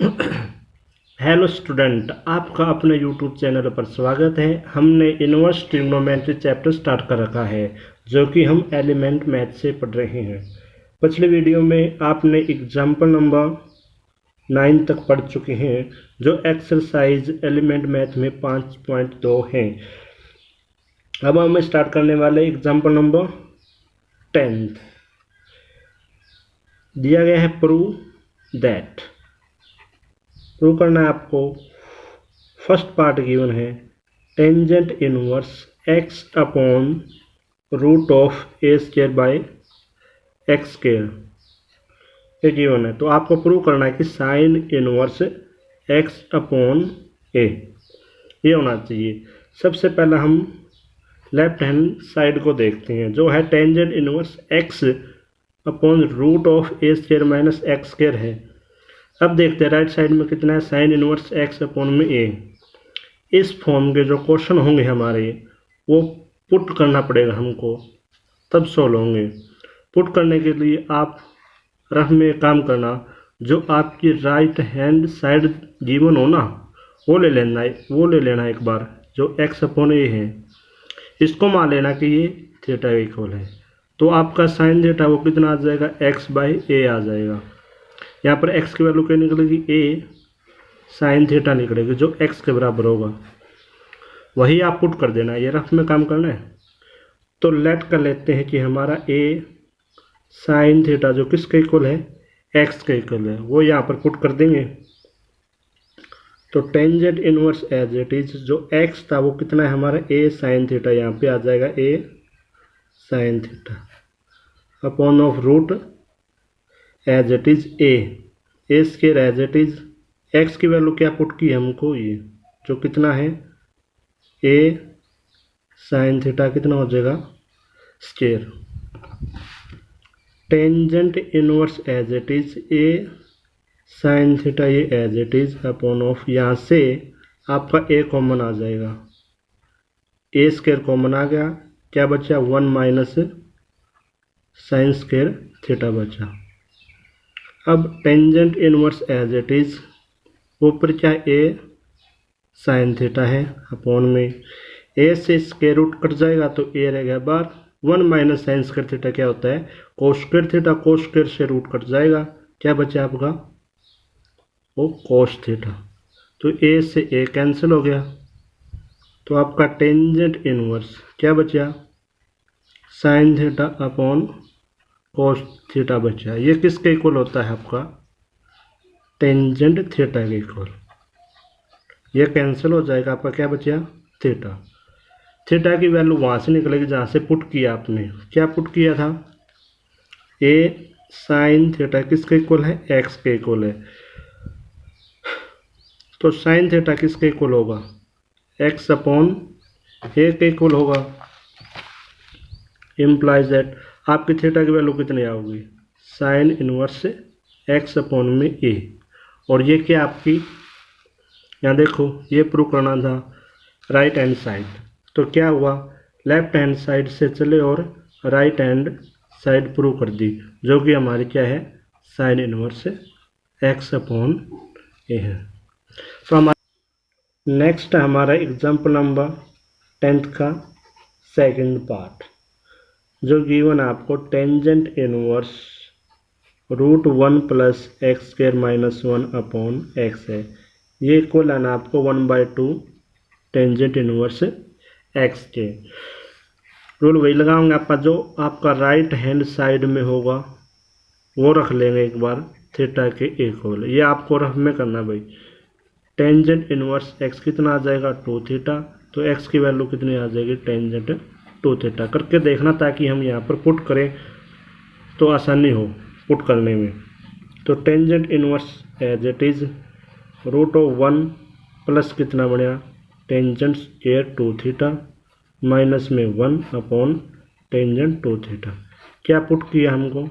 Hello student, आपका अपने YouTube channel पर स्वागत है। हमने इनवर्स ट्रिग्नोमेट्री चैप्टर स्टार्ट कर रखा है, जो कि हम एलिमेंट मैथ से पढ़ रहे हैं। पिछले वीडियो में आपने एग्जाम्पल नंबर 9 तक पढ़ चुके हैं, जो एक्सरसाइज एलिमेंट मैथ में 5.2 हैं। अब हम स्टार्ट करने वाले एग्जाम्पल नंबर 10। दिया गया है प्रूव दैट। प्रूव करना है आपको। फर्स्ट पार्ट गिवन है tangent inverse x upon root of A square by X square, ये गिवन है। तो आपको प्रूव करना है कि sine inverse x upon A ये होना चाहिए। सबसे पहला हम लेफ्ट हैंड साइड को देखते हैं, जो है tangent inverse x upon root of A square minus x square है। अब देखते हैं राइट साइड में कितना है, साइन इनवर्स x अपॉन में a। इस फॉर्म के जो क्वेश्चन होंगे हमारे, वो पुट करना पड़ेगा हमको, तब सोल्व होंगे। पुट करने के लिए आप रफ में काम करना, जो आपकी राइट हैंड साइड गिवन हो ना, वो ले लेना एक बार, जो x अपॉन a है। इसको मान लेना कि ये थीटा इक्वल है। तो आपका साइन थीटा वो कितना आ जाएगा, x बाई a आ जाएगा। यहाँ पर x की वैल्यू क्या निकलेगी, a साइन थीटा निकलेगी, जो x के बराबर होगा। वही आप पुट कर देना, ये रफ में काम करना है। तो लेट कर लेते हैं कि हमारा a साइन थीटा जो किसके इक्वल है, x के इक्वल है, वो यहाँ पर पुट कर देंगे। तो tangent inverse as it is, जो x था वो कितना है हमारा, a साइन थीटा, यहाँ पे आ जाएगा a sine theta upon of root as it is A square as it is. X की वैल्यू क्या पुट की हमको, ये जो कितना है ए साइन थीटा कितना हो जाएगा square. Tangent inverse as it is a sine theta, ये as it is upon of, यहाँ से आपका ए कॉमन आ जाएगा, ए स्क्वायर कॉमन आ गया, क्या बचा 1 माइनस साइन स्क्वायर थीटा बचा। अब tangent inverse as it is, ऊपर क्या ए साइन थीटा है अपॉन में ए से स्क्वायर रूट कट जाएगा तो ए रहेगा बार, 1 माइनस साइन स्क्वायर थीटा क्या होता है cos square theta, cos square से रूट कट जाएगा, क्या बचा आपका वो कोस थीटा। तो ए से ए कैंसिल हो गया, तो आपका टेंजेंट इनवर्स क्या बचा, sign theta upon cos theta बचा। ये किसके इक्वल होता है आपका, टेंजेंट थीटा के इक्वल। ये कैंसिल हो जाएगा, आपका क्या बचा थीटा। थीटा की वैल्यू वहाँ से निकलेगी जहाँ से पुट किया आपने। क्या पुट किया था, ए साइन थीटा किसके इक्वल है, एक्स के इक्वल है। तो साइन थीटा किसके इक्वल होगा, एक्स अपॉन ए के इक्वल होगा। इम्प्लाइज दैट आपकी थीटा की वैल्यू कितनी आओगी, साइन इनवर्स एक्स अपॉन में ए। और ये क्या आपकी, यहाँ देखो ये प्रूव करना था राइट हैंड साइड, तो क्या हुआ लेफ्ट हैंड साइड से चले और राइट हैंड साइड प्रूव कर दी, जो कि हमारी क्या है sine inverse X upon A है। तो हमारा नेक्स्ट हमारा एग्जाम्पल नंबर 10 का सेकंड पार्ट, जो गिवन आपको tangent inverse root 1 plus x square minus 1 upon X है। ये इक्वल है ना आपको 1/2 टेंजेंट इनवर्स एक्स के। रूल वही लगाऊंगा, आपका जो आपका राइट हैंड साइड में होगा वो रख लेंगे एक बार थीटा के इक्वल। ये आपको रफ में करना भाई। टेंजेंट इनवर्स एक्स कितना आ जाएगा 2 थीटा, तो एक्स की वैल्यू कितनी आ जाएगी टेंजेंट 2 थीटा। करके देखना ताकि हम यहाँ पर पुट करें तो आसानी हो पुट करने में। तो tangent inverse as it is root of 1 plus कितना बढ़िया टेंजेंट स्क्वायर 2 थीटा माइनस में 1 अपॉन टेंजेंट 2 थीटा। क्या पुट किया हमको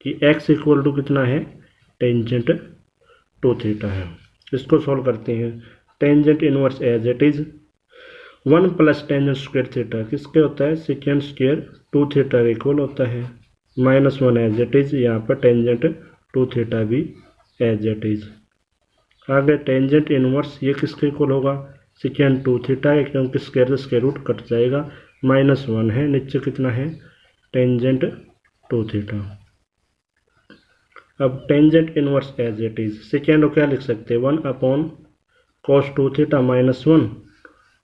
कि x इक्वल टू कितना है टेंजेंट 2 थीटा है। इसको सॉल्व करते हैं। Tangent inverse as it is 1 plus tangent square theta किसके होता है सेकेंड स्क्वायर 2 थीटा इक्वल होता है, -1 एज इट इज, यहाँ पर टेंजेंट 2 थीटा भी एज इट इज। आगे टेंजेंट इनवर्स ये किसके इक्वल होगा, सेकेंड 2 थीटा है, क्योंकि स्क्वायर से स्क्वायर रूट कट जाएगा, -1 है, नीचे कितना है टेंजेंट 2 थीटा। अब tangent inverse as it is, second को क्या लिख सकते हैं 1 अपॉन cos 2 थीटा -1,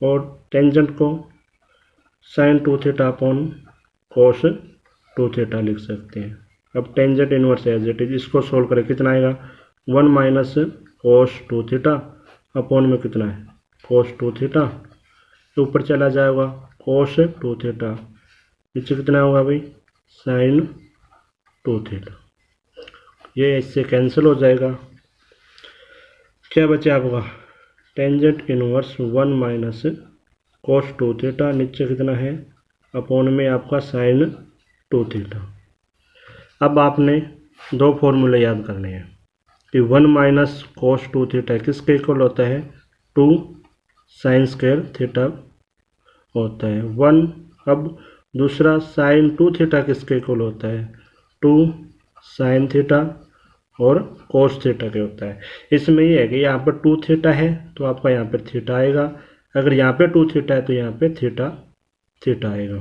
और टेंजेंट को sin 2 theta upon cos 2 theta लिख सकते हैं। अब tangent inverse as it is, इसको सोल्व करें कितना आएगा 1 माइनस cos 2 थीटा अपॉन में कितना है cos 2 थीटा, ऊपर चला जाएगा cos 2 थीटा, नीचे कितना होगा भाई sin 2 थीटा, ये इससे कैंसिल हो जाएगा। क्या बचा आपका tangent inverse 1 minus cos 2 theta, नीचे कितना है अपॉन में आपका sin 2 थीटा। अब आपने दो फॉर्मूले याद करने हैं कि 1 माइनस cos 2 थीटा किसके इक्वल होता है 2 sin स्क्वायर थीटा होता है 1। अब दूसरा sin 2 थीटा किसके इक्वल होता है 2 sin थीटा और cos थीटा के होता है। इसमें ये है कि यहाँ पर 2 थीटा है तो आपका यहाँ पर थीटा आएगा, अगर यहाँ पे 2 थीटा है तो यहाँ पे थीटा थीटा आएगा।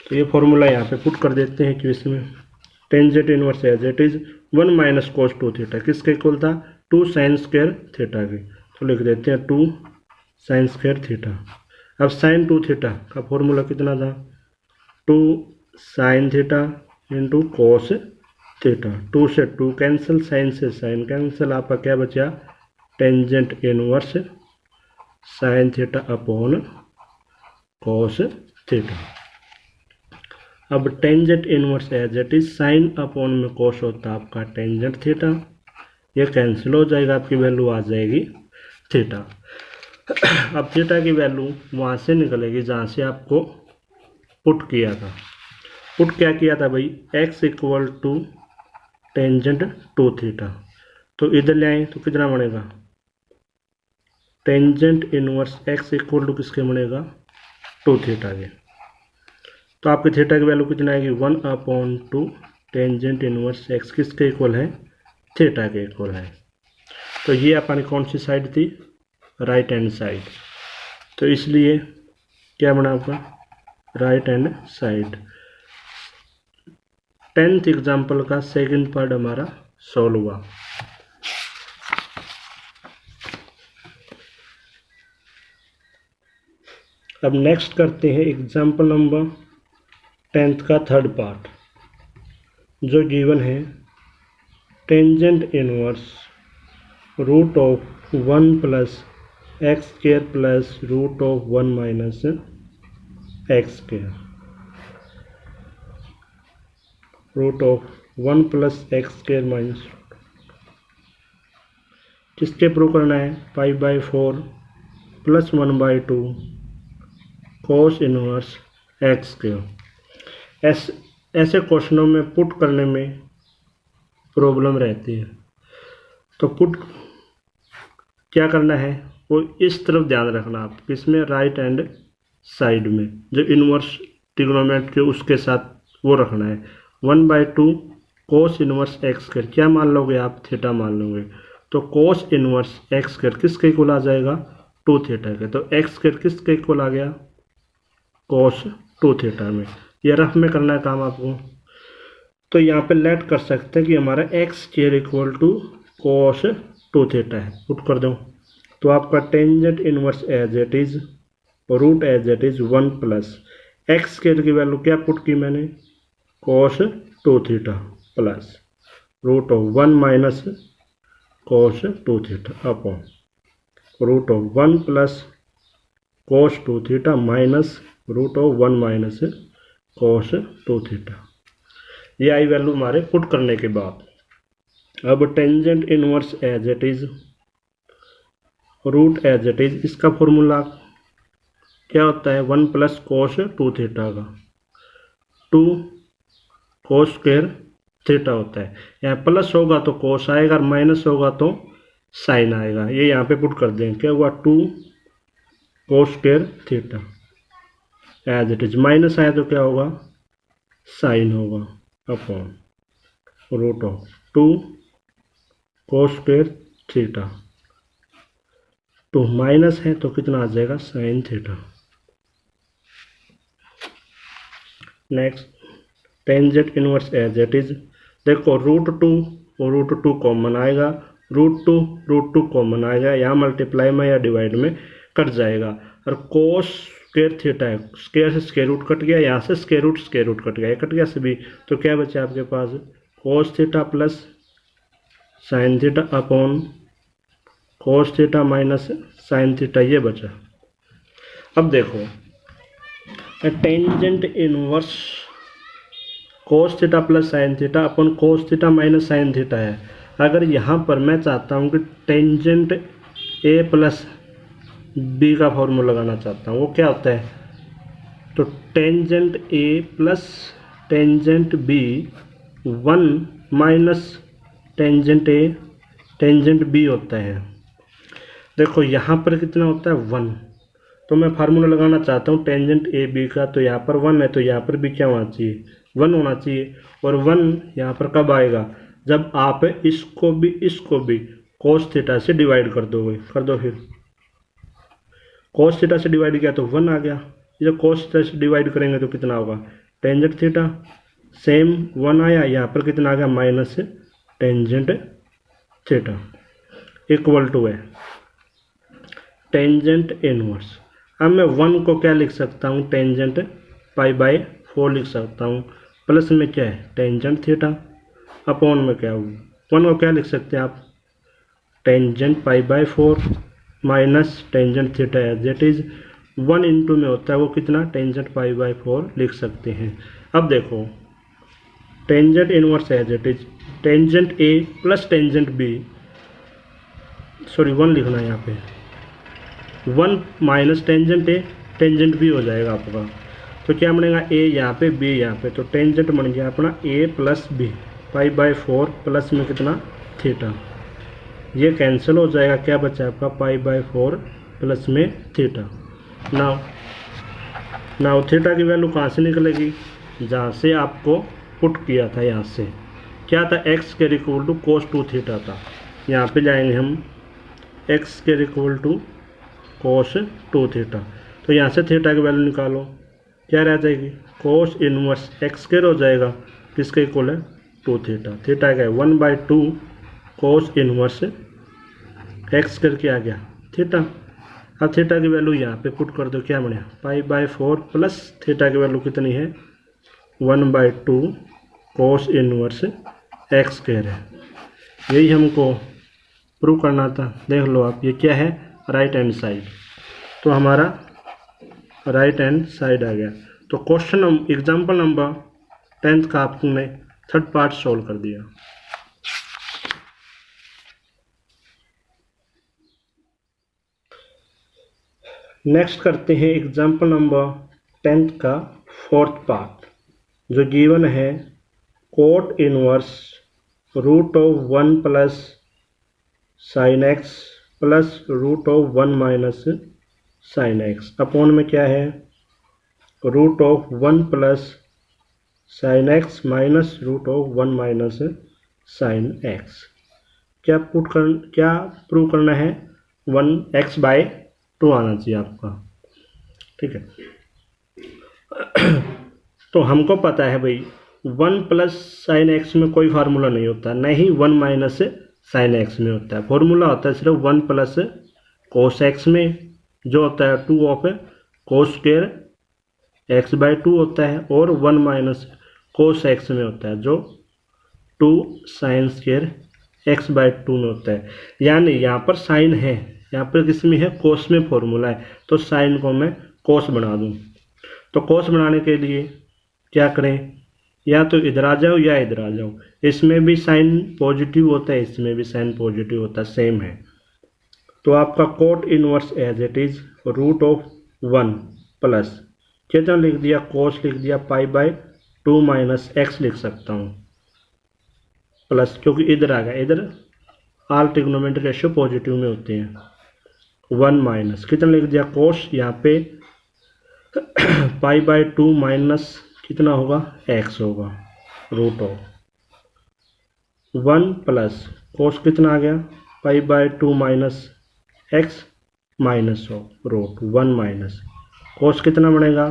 तो ये फॉर्मूला यहाँ पे पुट कर देते हैं कि इसमें tangent inverse as it is 1 minus cos 2 theta किसके इक्वल था 2 sin स्क्वायर थीटा के, तो लिख देते हैं 2 sin स्क्वायर थीटा। अब sin 2 थीटा का फॉर्मूला कितना था 2 sin theta into cos theta, 2 से 2 कैंसिल, sin से sin कैंसिल, आपका क्या बचा tangent inverse sin theta upon cos theta. अब tangent inverse as it is sine upon में cos होता है आपका टेंजेंट थीटा, ये कैंसिल हो जाएगा, आपकी वैल्यू आ जाएगी थीटा। अब थीटा की वैल्यू वहाँ से निकलेगी जहाँ से आपको पुट किया था। पुट क्या किया था भाई x equal to tangent 2 theta, तो इधर ले आए तो कितना बनेगा tangent inverse x equal to किसके बनेगा 2 थीटा के, तो आपके थीटा की वैल्यू कितना आएगी 1 अपॉन 2 टेंजेंट इनवर्स x किसके इक्वल है थीटा के इक्वल है। तो ये अपनी कौन सी साइड थी राइट हैंड साइड, तो इसलिए क्या बना आपका right hand side. 10th example का सेकंड पार्ट हमारा सॉल्व हुआ। अब नेक्स्ट करते हैं एग्जाम्पल नंबर 10th का थर्ड पार्ट, जो गिवन है tangent inverse root of 1 plus x square plus root of 1 minus x square, root of 1 plus x square minus, किसके प्रूव करना है 5/4 plus 1/2 cos inverse x square. ऐसे क्वेश्चनों में put करने में प्रॉब्लम रहती है, तो पुट क्या करना है वो इस तरफ ध्यान रखना आप, किसमें राइट हैंड साइड में जो इनवर्स ट्रिग्नोमेट्री उसके साथ वो रखना है। 1/2 cos इनवर्स एक्स स्क्वायर क्या मान लोगे आप थीटा मान लोगे, तो cos इनवर्स एक्स स्क्वायर किसके इक्वल आ जाएगा 2 थीटा के, तो एक्स स्क्वायर किसके इक्वल आ गया cos 2 थीटा में। ये रफ में करना है काम आपको, तो यहाँ पे लेट कर सकते हैं कि हमारा x square equal to cos 2 theta है, पुट कर दो तो आपका tangent inverse as it is root as it is 1 plus x square की वैल्यू क्या पुट की मैंने cos 2 theta plus root of 1 minus cos 2 theta upon root of 1 plus cos 2 theta minus root of 1 minus cos 2 theta. ये आई value हमारे put करने के बाद, अब tangent inverse as it is root as it is, इसका formula क्या होता है 1 प्लस cos 2 थीटा का 2 cos स्क्वायर थीटा होता है, यहाँ प्लस होगा तो cos आएगा और माइनस होगा तो साइन आएगा। ये यहाँ पे पुट कर देंगे, क्या हुआ 2 cos square theta as it is, minus आया तो क्या होगा साइन होगा upon root of 2 cos square theta, तो माइनस है तो कितना आ जाएगा sine theta. Next tangent inverse as it is, देखो रूट टू कॉमन आएगा, रूट टू कॉमन आएगा, यहाँ मल्टीप्लाई में या डिवाइड में कट जाएगा, और कोस स्क्वायर थीटा है, स्क्वायर से स्क्वायर रूट कट गया, यहाँ से स्क्वायर रूट कट गया, ये कट गया सभी, तो क्या बचा आपके पास cos theta plus sine theta upon cos theta minus sine theta, ये बचा। अब देखो tangent inverse cos theta plus sine theta upon cos theta minus sine theta है। अगर यहाँ पर मैं चाहता हूँ कि टेंजेंट ए प्लस बी का फॉर्मूला लगाना चाहता हूँ, वो क्या होता है, तो टेंजेंट ए plus tangent B 1 minus tangent ए टेंजेंट बी होता है। देखो यहाँ पर कितना होता है 1, तो मैं फार्मूला लगाना चाहता हूँ टेंजेंट ए बी का, तो यहाँ पर 1 है तो यहाँ पर भी क्या होना चाहिए 1 होना चाहिए, और 1 यहाँ पर कब आएगा, जब आप इसको भी कोस थीटा से डिवाइड कर दोगे, कर दो फिर कोस थीटा से डिवाइड किया तो 1 आ गया, जब कोस थीटा से डिवाइड करेंगे तो कितना होगा टेंजेंट थीटा, सेम 1 आया, यहाँ पर कितना आ गया minus tangent theta, equal to है टेंजेंट इनवर्स। अब मैं 1 को क्या लिख सकता हूँ टेंजेंट पाई बाय 4 लिख सकता हूँ, प्लस में क्या है टेंजेंट थीटा, अपॉन में क्या होगा 1 को क्या लिख सकते हैं आप tangent pi by 4 minus tangent theta as it is, 1 into में होता है वो कितना टेंजेंट पाई बाय 4 लिख सकते हैं। अब देखो tangent inverse as it is tangent A plus tangent b, sorry 1 लिखना है यहाँ पे, 1 माइनस टेंजेंट ए टेंजेंट बी हो जाएगा आपका, तो क्या बनेगा ए यहाँ पे बी यहाँ पे, तो टेंजेंट बन गया अपना A plus B pi by 4 plus में कितना थीटा, ये कैंसिल हो जाएगा, क्या बचा आपका पाई बाय 4 प्लस में थीटा। नाउ थीटा की वैल्यू कहाँ से निकलेगी, जहाँ से आपको पुट किया था, यहाँ से क्या था एक्स के इक्वल टू कोस 2 थीटा था, यहाँ पे जाएंगे हम एक्स के इक्वल टू कोस 2 थीटा, तो यहाँ से थीटा की वैल्यू निकालो, क्या रह जाएगी कोस इनवर्स एक्स स्क्वायर हो जाएगा, किसके इक्वल है 2 थीटा, थीटा क्या है 1/2 कोस इनवर्स एक्स स्क्वायर क्या आ गया थीटा। अब थीटा की वैल्यू यहाँ पे पुट कर दो, क्या बने पाई बाय 4 प्लस थीटा की वैल्यू कितनी है 1/2 कोस इनवर्स एक्स स्क्वायर है, यही हमको प्रूव करना था। देख लो आप ये क्या है राइट हैंड साइड, तो हमारा राइट हैंड साइड आ गया। तो क्वेश्चन एग्जाम्पल नंबर 10 का आपने 3rd पार्ट सॉल्व कर दिया। नेक्स्ट करते हैं एग्जाम्पल नंबर 10 का 4th पार्ट, जो गिवन है cot inverse root of 1 plus sine x plus root of 1 minus sine x, upon में क्या है root of 1 plus sine x minus root of 1 minus sine x. क्या prove करना है 1x/2 आना चाहिए आपका, ठीक है। तो हमको पता है भाई 1 प्लस साइन एक्स में कोई फार्मूला नहीं होता, न ही 1 माइनस साइन एक्स में होता है, फॉर्मूला होता है सिर्फ 1 प्लस कोस एक्स में, जो होता है 2 ऑफ कोस स्क्वायर x/2 होता है, और 1 माइनस कोस एक्स में होता है जो 2 साइन स्क्वायर x/2 में होता है। यानी यहाँ पर साइन है, यहाँ पर किस में है कोस में फॉर्मूला है, तो साइन को मैं कोस बना दूँ। तो कोस बनाने के लिए क्या करें, या तो इधर आ जाओ या इधर आ जाओ, इसमें भी साइन पॉजिटिव होता है, इसमें भी साइन पॉजिटिव होता है, सेम है। तो आपका cot inverse as it is root of 1 plus कितना लिख दिया कोस लिख दिया पाई/2 माइनस एक्स लिख सकता हूँ, प्लस क्योंकि इधर आ गया, इधर ऑल ट्रिग्नोमेट्रिक रेशियो पॉजिटिव में होते हैं, 1 माइनस कितना लिख दिया कोस, यहाँ पे पाई/2 माइनस कितना होगा एक्स होगा, रूट ऑफ 1 प्लस कोस कितना आ गया pi by 2 minus x minus root 1 minus cos कितना बनेगा,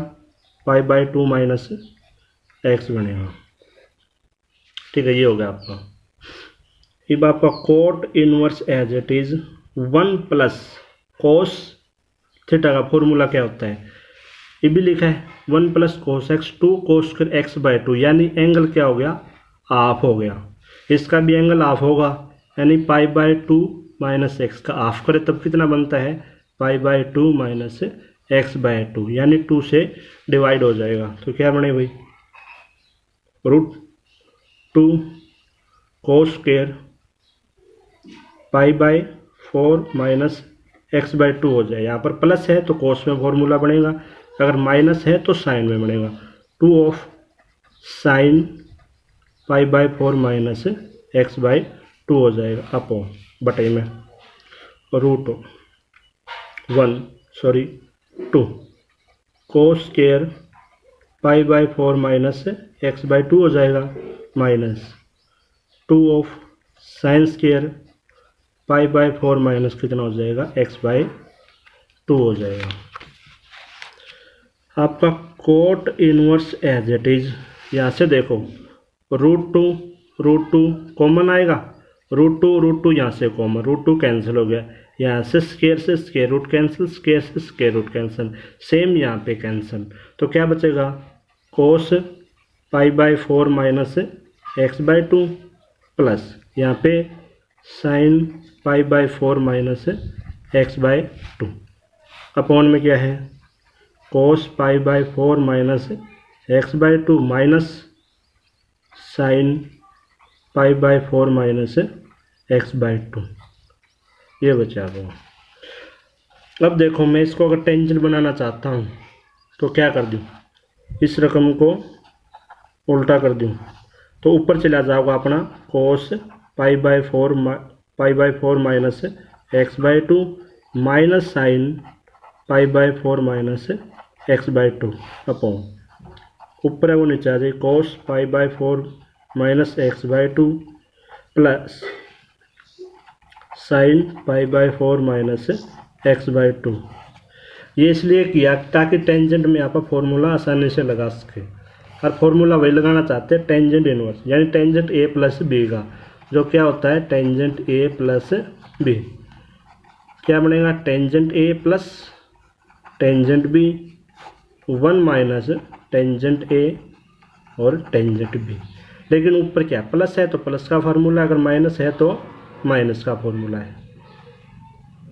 पाई बाय 2 माइनस एक्स बनेगा। ठीक है, ये हो गया आपका। अब आपका cot inverse as it is 1 plus cos theta का फॉर्मूला क्या होता है, ये भी लिखा है 1 plus cos x 2 cos square x by 2, यानी एंगल क्या हो गया, हाफ हो गया। इसका भी एंगल हाफ होगा, यानी पाई बाय 2 माइनस एक्स का हाफ करे तब कितना बनता है, pi by 2 minus x by 2, यानी 2 से डिवाइड हो जाएगा। तो क्या बने भाई, root 2 cos square pi by 4 minus x by 2 हो जाए। यहाँ पर प्लस है तो कोस में फॉर्मूला बनेगा, अगर माइनस है तो साइन में बनेगा। 2 of sine pi by 4 minus x by 2 हो जाएगा अपॉन बटे में root 2 cos square pi by 4 minus x by 2 हो जाएगा minus 2 of sine square pi by 4 minus कितना हो जाएगा, एक्स बाय 2 हो जाएगा। आपका cot inverse as it is, यहाँ से देखो रूट टू कॉमन आएगा, रूट टू यहाँ से कॉमन, रूट 2 कैंसिल हो गया, यहाँ से स्क्वायर रूट कैंसिल, स्क्वायर से स्क्वायर रूट कैंसिल, सेम यहाँ पे कैंसिल। तो क्या बचेगा, cos pi by 4 minus x by 2 plus यहाँ पे sine pi by 4 minus x by 2 upon में क्या है, cos pi by 4 minus x by 2 minus sine pi by 4 minus x by 2, ये बचा वो। अब देखो मैं इसको अगर टेंजेंट बनाना चाहता हूँ तो क्या कर दूँ, इस रकम को उल्टा कर दूँ तो ऊपर चला जाओगा अपना cos pi by 4 minus x by 2 minus sine pi by 4 minus x by 2 upon ऊपर है वो नीचे आ जाए cos pi by 4 minus x by 2 plus sine pi by 4 minus x by 2। ये इसलिए किया ताकि टेंजेंट में आप फॉर्मूला आसानी से लगा सके, और फॉर्मूला वही लगाना चाहते हैं टेंजेंट इनवर्स, यानी टेंजेंट ए प्लस बी का, जो क्या होता है टेंजेंट ए प्लस बी, क्या बनेगा tangent A plus tangent B 1 minus tangent a और टेंजेंट बी। लेकिन ऊपर क्या प्लस है तो प्लस का फार्मूला, अगर माइनस है तो माइनस का फॉर्मूला है,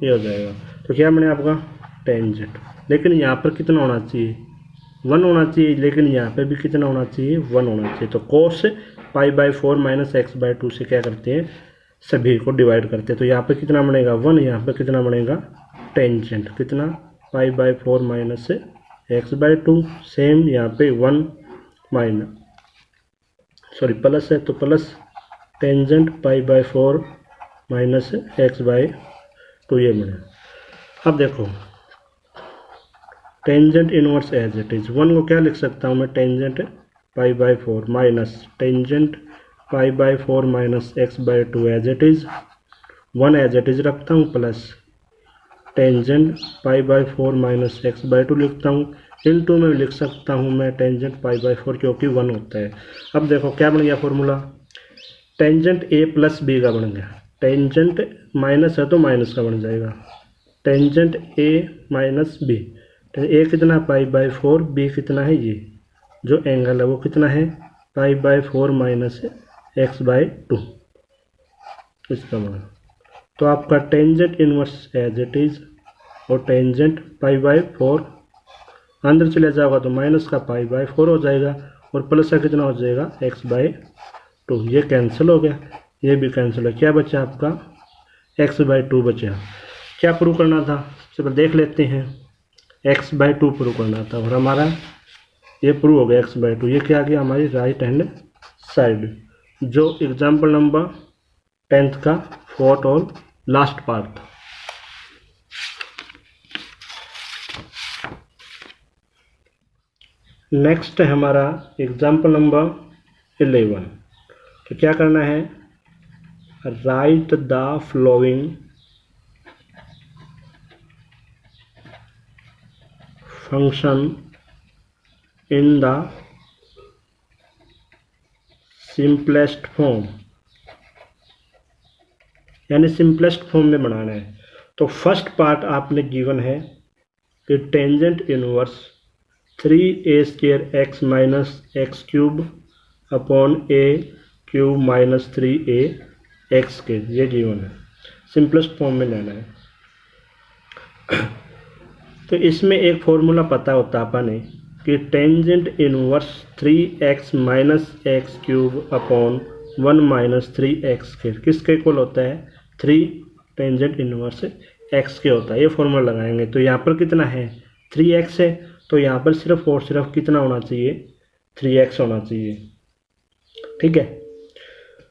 ये हो जाएगा। तो क्या बने आपका टेंजेंट, लेकिन यहाँ पर कितना होना चाहिए 1 होना चाहिए, लेकिन यहाँ पे भी कितना होना चाहिए 1 होना चाहिए। तो cos pi by 4 minus x by 2 से क्या करते हैं, सभी को डिवाइड करते हैं। तो यहाँ पे कितना बनेगा 1, यहाँ पे कितना बनेगा टेंजेंट कितना pi by 4 minus x by 2, same यहाँ पे 1 प्लस है तो plus tangent pi by 4 minus x by 2, ये बने। अब देखो tangent inverse as it is 1 को क्या लिख सकता हूँ मैं, tangent pi by 4 minus tangent pi by 4 minus x by 2 as it is 1 as it is रखता हूँ, plus tangent pi by 4 minus x by 2 लिखता हूँ। इन टू में लिख सकता हूँ मैं टेंजेंट पाई बाय 4 क्योंकि 1 होता है। अब देखो क्या बन गया फॉर्मूला, टेंजेंट ए प्लस बी का बन गया, टेंजेंट माइनस है तो माइनस का बन जाएगा, टेंजेंट ए माइनस बी, ए कितना पाई बाय 4, बी कितना है ये जो एंगल है वो कितना है pi by 4 minus x by 2, इसका मान। तो आपका tangent inverse as it is और टेंजेंट पाई बाय 4 अंदर चले जाओगा तो माइनस का पाई बाय 4 हो जाएगा और प्लस का कितना हो जाएगा एक्स बाय 2, ये कैंसिल हो गया, ये भी कैंसिल हो, क्या बचा आपका एक्स बाय 2 बचा। क्या प्रूव करना था चलो देख लेते हैं, एक्स बाय 2 प्रूव करना था और हमारा ये प्रूव हो गया एक्स बाय 2। ये क्या आ गया हमारी राइट हैंड साइड, जो एग्जाम्पल नंबर 10th का 4th और लास्ट पार्ट था। नेक्स्ट है हमारा एग्जाम्पल नंबर 11। तो क्या करना है, right the flowing function in the simplest form, यानी सिंपलेस्ट फॉर्म में बनाना है। तो फर्स्ट पार्ट आपने गिवन है कि tangent inverse 3a² x minus x cube upon a cube minus 3a x के, ये गिवन है, सिंपलेस्ट फॉर्म में लेना है। तो इसमें एक फॉर्मूला पता होता अपने कि tangent inverse 3x minus x cube upon 1 minus 3x के किसके इक्वल होता है, 3 टेंजेंट इनवर्स x के होता है। ये फॉर्मूला लगाएंगे तो यहाँ पर कितना है 3x है, तो यहाँ पर सिर्फ और सिर्फ कितना होना चाहिए 3x होना चाहिए। ठीक है,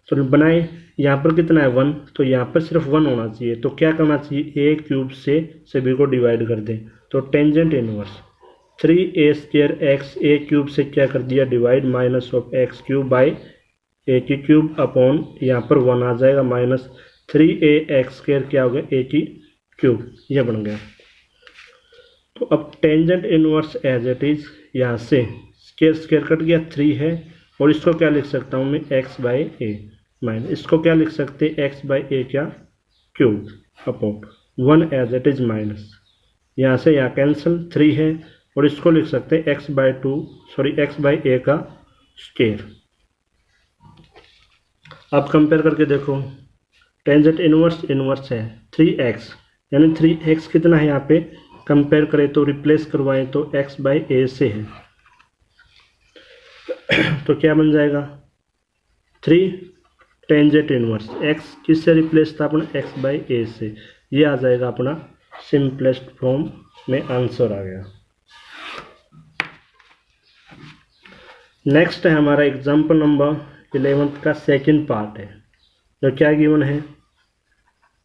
तो बनाए यहाँ पर कितना है 1, तो यहाँ पर सिर्फ 1 होना चाहिए। तो क्या करना चाहिए, a क्यूब से सभी को डिवाइड कर दें। तो tangent inverse 3a² x a cube से क्या कर दिया divide, minus of x cube by a की क्यूब अपॉन यहाँ पर 1 आ जाएगा माइनस 3a² क्या हो गया a की क्यूब, यह बन गया। तो अब tangent inverse as it is, यहाँ से स्क्वायर स्क्वायर कट गया 3 है, और इसको क्या लिख सकता हूँ मैं x बाई ए माइनस, इसको क्या लिख सकते हैं x बाई ए क्या cube upon 1 as it is minus, यहाँ से यहाँ कैंसिल 3 है, और इसको लिख सकते हैं x बाई x बाई ए का स्क्वायर। अब कंपेयर करके देखो, टेंजेंट इनवर्स इनवर्स है 3x, यानी 3x कितना है यहाँ पे, कंपेयर करें तो रिप्लेस करवाएं तो x बाई ए से है, तो क्या बन जाएगा 3 टेंजेंट इनवर्स x किससे रिप्लेस था अपना x बाई ए से, ये आ जाएगा अपना सिंपलेस्ट फॉर्म में आंसर आ गया। नेक्स्ट है हमारा एग्जाम्पल नंबर 11 का सेकंड पार्ट है, जो क्या गिवन है,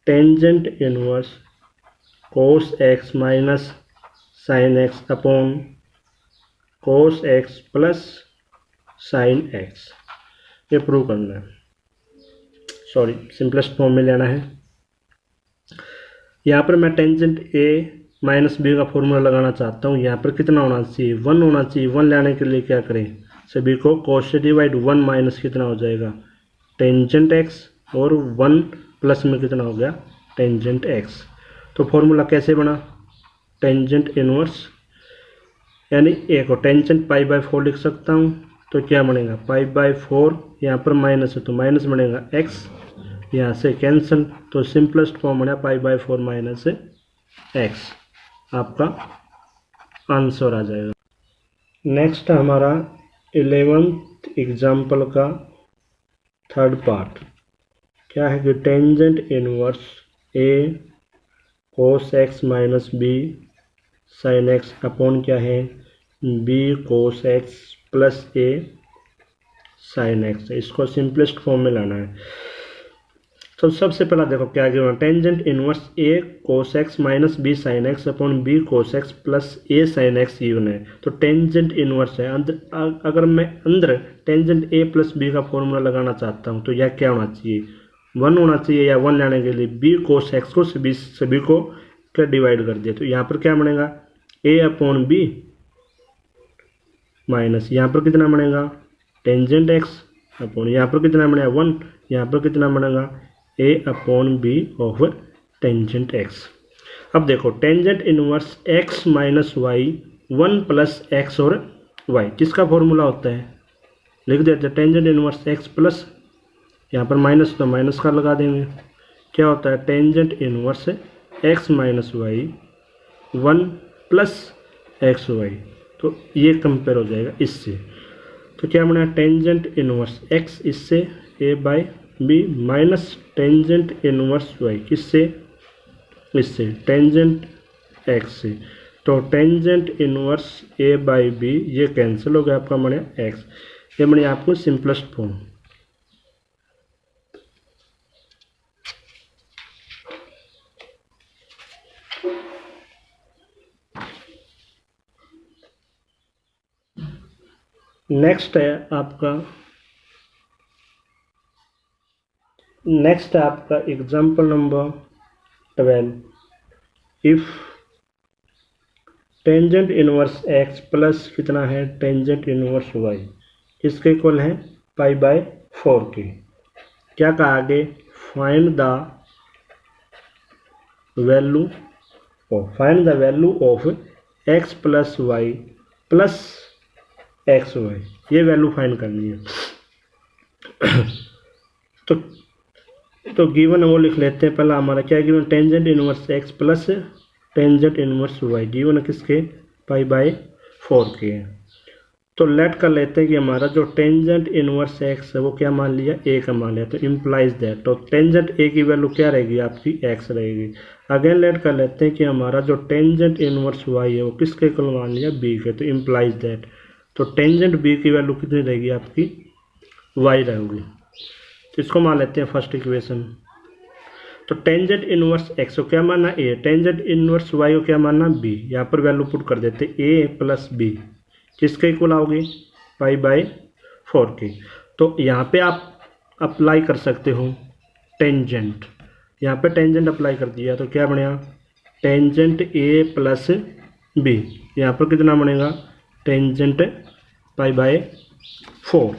tangent inverse cos x minus sine x upon cos x plus sine x, ये प्रूव करना है, सॉरी सिंपलेस्ट फॉर्म में लेना है। यहाँ पर मैं टेंजेंट a माइनस बी का फॉर्मूला लगाना चाहता हूँ। यहाँ पर कितना होना चाहिए 1 होना चाहिए। 1 लाने के लिए क्या करें, सभी को cos से डिवाइड, 1 माइनस कितना हो जाएगा टेंजेंट x, और 1 प्लस में कितना हो गया टेंजेंट x। तो फॉर्मूला कैसे बना, टेंजेंट इनवर्स यानी a को टेंजेंट पाई बाई 4 लिख सकता हूँ, तो क्या बनेगा पाई बाई 4, यहाँ पर माइनस है तो माइनस बनेगा x, यहाँ से कैंसिल, तो सिंपलेस्ट फॉर्म बना पाई बाई 4 माइनस x, आपका आंसर आ जाएगा। नेक्स्ट हमारा 11th एग्जाम्पल का थर्ड पार्ट क्या है कि tangent inverse a cos x minus b sine x upon क्या है b cos x plus a sine x, इसको सिंपलेस्ट फॉर्म में लाना है। तो सबसे पहला देखो क्या given, tangent inverse a cos x minus b sine x upon b cos x plus a sine x given है। तो टेंजेंट इनवर्स है, अगर मैं अंदर टेंजेंट a प्लस b का फॉर्मूला लगाना चाहता हूँ तो यह क्या होना चाहिए 1 होना चाहिए, या 1 लाने के लिए b cos x को सभी को क्या डिवाइड कर दिया, तो यहाँ पर क्या बनेगा a अपॉन b माइनस यहाँ पर कितना बनेगा टेंजेंट x अपॉन यहाँ पर कितना बनेगा 1, यहाँ पर कितना बनेगा a upon b of tangent x। अब देखो tangent inverse x minus y 1 plus x और y किसका फॉर्मूला होता है, लिख देते हैं टेंजेंट इनवर्स x प्लस, यहाँ पर माइनस तो माइनस का लगा देंगे, क्या होता है tangent inverse x minus y 1 plus x y, तो ये कंपेयर हो जाएगा इससे। तो क्या बना टेंजेंट इनवर्स x इससे a by b minus tangent inverse y किससे, इससे टेंजेंट x से। तो tangent inverse a by b ये कैंसिल हो गया, आपका बने x, ये बने आपको सिंपलेस्ट फॉर्म। नेक्स्ट है आपका नेक्स्ट है आपका example number 12। If tangent inverse x plus कितना है टेंजेंट इनवर्स वाई इसके इक्वल है पाई/4 के। क्या कहा आगे, find the value of x plus y plus x y, ये वैल्यू फाइंड करनी है। तो गिवन वो लिख लेते हैं। पहला हमारा क्या given, tangent inverse x plus tangent inverse y given किसके पाई/4 के है। तो लेट कर लेते हैं कि हमारा जो टेंजेंट इनवर्स एक्स है वो क्या मान लिया, ए का मान लिया, तो इम्प्लाइज दैट तो टेंजेंट ए की वैल्यू क्या रहेगी आपकी एक्स रहेगी। अगेन लेट कर लेते हैं कि हमारा जो टेंजेंट इनवर्स वाई है वो किसके इक्वल मान लिया बी के, तो इम्प्लाइज दैट तो टेंजेंट बी की वैल्यू कितनी रहेगी आपकी वाई रहेगी। तो इसको मान लेते हैं फर्स्ट इक्वेशन। तो टेंजेंट इनवर्स एक्स को क्या मानना ए, टेंजेंट इनवर्स वाई को क्या मानना बी। यहाँ पर वैल्यू पुट कर देते ए प्लस बी किसके इक्वल आओगे पाई/4 की। तो यहाँ पे आप अप्लाई कर सकते हो टेंजेंट, यहाँ पे टेंजेंट अप्लाई कर दिया तो क्या बनेगा टेंजेंट ए प्लस बी, यहाँ पर कितना बनेगा टेंजेंट पाई/4।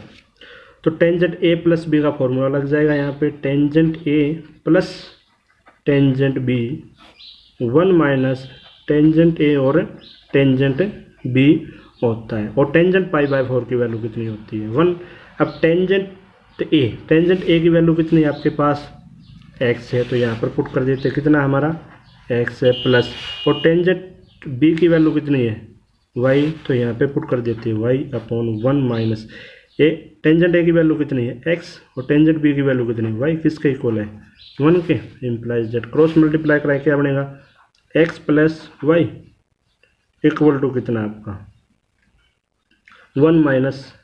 तो टेंजेंट ए प्लस बी का फॉर्मूला लग जाएगा यहाँ पे tangent A plus tangent B 1 minus tangent a और टेंजेंट बी होता है। और टेंजेंट पाई/4 की वैल्यू कितनी होती है 1। अब टेंजेंट ए की वैल्यू कितनी है आपके पास एक्स है, तो यहाँ पर पुट कर देते हैं कितना हमारा एक्स है प्लस, और टेंजेंट बी की वैल्यू कितनी है वाई, तो यहाँ पे पुट कर देते हैं y/1 माइनस ए, टेंजेंट ए की वैल्यू कितनी है एक्स और टेंजेंट बी की वैल्यू कितनी है वाई, किसके इक्वल है 1 के। इम्प्लाइज दैट क्रॉस मल्टीप्लाई कराए क्या बनेगा x plus y equal to कितना आपका 1 माइनस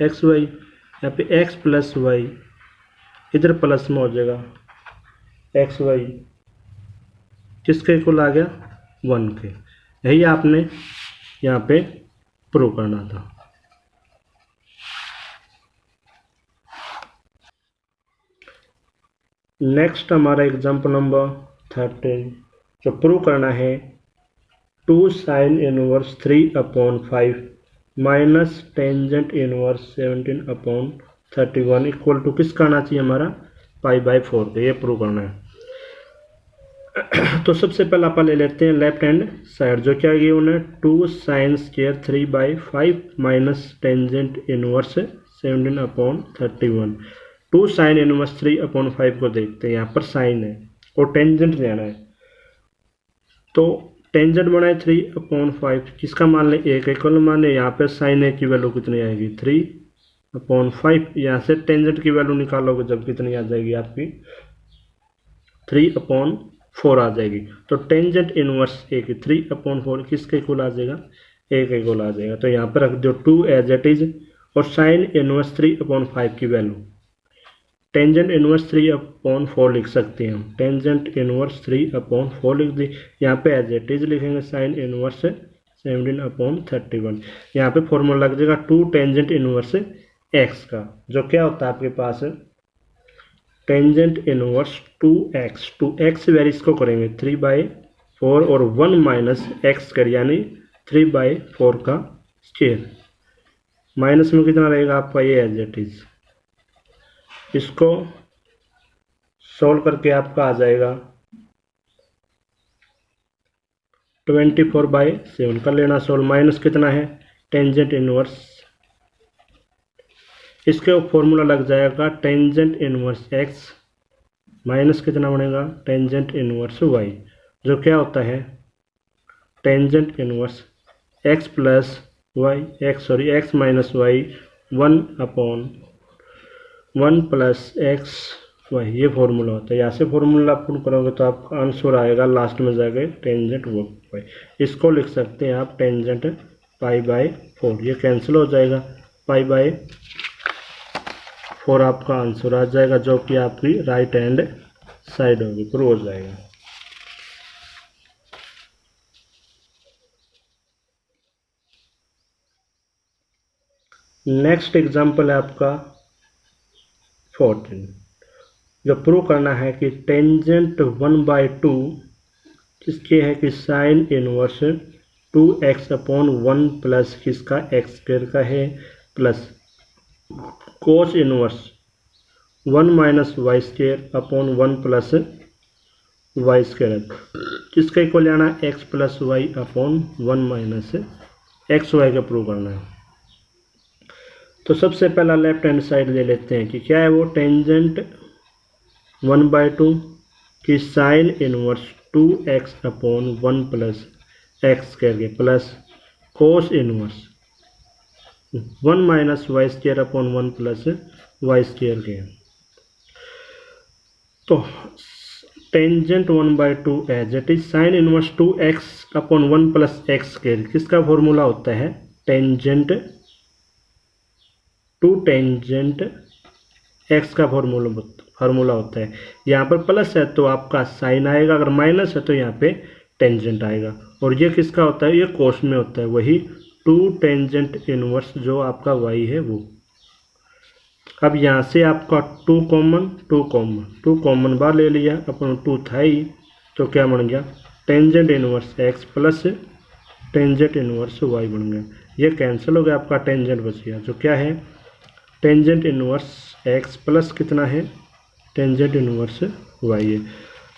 एक्स वाई, यहाँ पे एक्स प्लस वाई इधर प्लस में हो जाएगा एक्स वाई किसके इक्वल आ गया 1 के। यही आपने यहाँ पे प्रूव करना था। नेक्स्ट हमारा एग्जाम्पल नंबर 13 जो प्रूव करना है 2 sin inverse 3/5 minus tangent inverse 17/31 equal to किसका आना चाहिए हमारा पाई/4 का, ये प्रूव करना है। तो सबसे पहले आप ले लेते हैं लेफ्ट हैंड साइड, जो क्या गिवन है 2 sin square 3/5 minus tangent inverse 17/31। 2 sin inverse 3/5 को देखते हैं, यहाँ पर साइन है और टेंजेंट लेना है। तो टेंजेंट बनाए 3/5 किसका मान लें ए का इक्वल मान लें, यहाँ पे साइन ए की वैल्यू कितनी आएगी 3/5। यहाँ से टेंजेंट की वैल्यू निकालोगे जब कितनी आ जाएगी आपकी 3/4 आ जाएगी। तो टेंजेंट इनवर्स ए की 3/4 किसके इक्वल आ जाएगा ए के इक्वल आ जाएगा। तो यहाँ पर रख दो 2 एज इट इज और साइन इनवर्स 3/5 की वैल्यू टेंजेंट इनवर्स 3/4 लिख सकते हैं हम, टेंजेंट इनवर्स 3/4 लिख दी। यहाँ पे एज इट इज लिखेंगे साइन इनवर्स 17/31। यहाँ पे फॉर्मूला लग जाएगा 2 टेंजेंट इनवर्स एक्स का, जो क्या होता है आपके पास टेंजेंट इनवर्स 2x वैल्यू इसको करेंगे 3/4 और 1 माइनस एक्स कर यानी 3/4 का स्क्वायर, माइनस में कितना रहेगा आपका ये एज इट इज। इसको सोल्व करके आपका आ जाएगा 24/7 कर लेना सोल्व, माइनस कितना है टेंजेंट इनवर्स, इसके फॉर्मूला लग जाएगा टेंजेंट इनवर्स एक्स माइनस कितना बनेगा टेंजेंट इनवर्स वाई, जो क्या होता है tangent inverse x plus y x minus y 1/1 plus x y, ये फॉर्मूला होता है। यहाँ से फॉर्मूला पुट करोगे तो आपका आंसर आएगा लास्ट में जाके टेंजेंट वाई, इसको लिख सकते हैं आप टेंजेंट पाई/4, ये कैंसिल हो जाएगा पाई/4 आपका आंसर आ जाएगा, जो कि आपकी राइट हैंड साइड होगी, प्रूव हो जाएगा। नेक्स्ट एग्जाम्पल है आपका 14। जो प्रूव करना है कि टेंजेंट 1/2 किसके है कि साइन इनवर्स 2x/1 प्लस किसका एक्स स्क्वायर का है plus cos inverse 1 minus y square upon 1 plus y square किसका इक्वल आना है x plus y upon 1 minus x y का प्रूव करना है। तो सबसे पहला लेफ्ट हैंड साइड ले लेते हैं कि क्या है वो टेंजेंट 1/2 की sine inverse 2x/1 plus x square plus cos inverse 1 minus y square upon 1 plus y square के। तो tangent 1/2 as it is sine inverse 2x/1 plus x square किसका फॉर्मूला होता है टेंजेंट एक्स का फॉर्मूला होता है। यहाँ पर प्लस है तो आपका साइन आएगा, अगर माइनस है तो यहाँ पे टेंजेंट आएगा। और ये किसका होता है ये कोस में होता है, वही 2 टेंजेंट इनवर्स जो आपका y है वो। अब यहाँ से आपका 2 कॉमन बाहर ले लिया, अपन 2 था ही तो क्या बन गया tangent inverse x plus tangent inverse y बन गया। ये कैंसिल हो गया, आपका टेंजेंट बच गया जो क्या है टेंजेंट इनवर्स x प्लस कितना है टेंजेंट इनवर्स y है।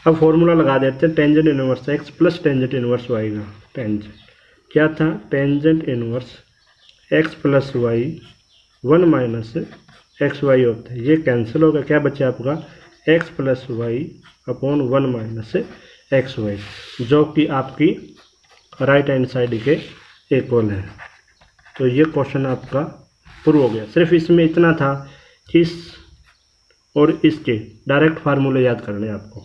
अब फॉर्मूला लगा देते हैं tangent inverse x plus tangent inverse y का। टेंजेंट क्या था tangent inverse x plus y 1 minus x y होता है, ये कैंसिल होगा, क्या बचा आपका x plus y upon 1 minus x y जो कि आपकी राइट हैंड साइड के इक्वल है। तो ये क्वेश्चन आपका प्रूव हो गया। सिर्फ इसमें इतना था कि इस और इसके डायरेक्ट फार्मूले याद करने आपको।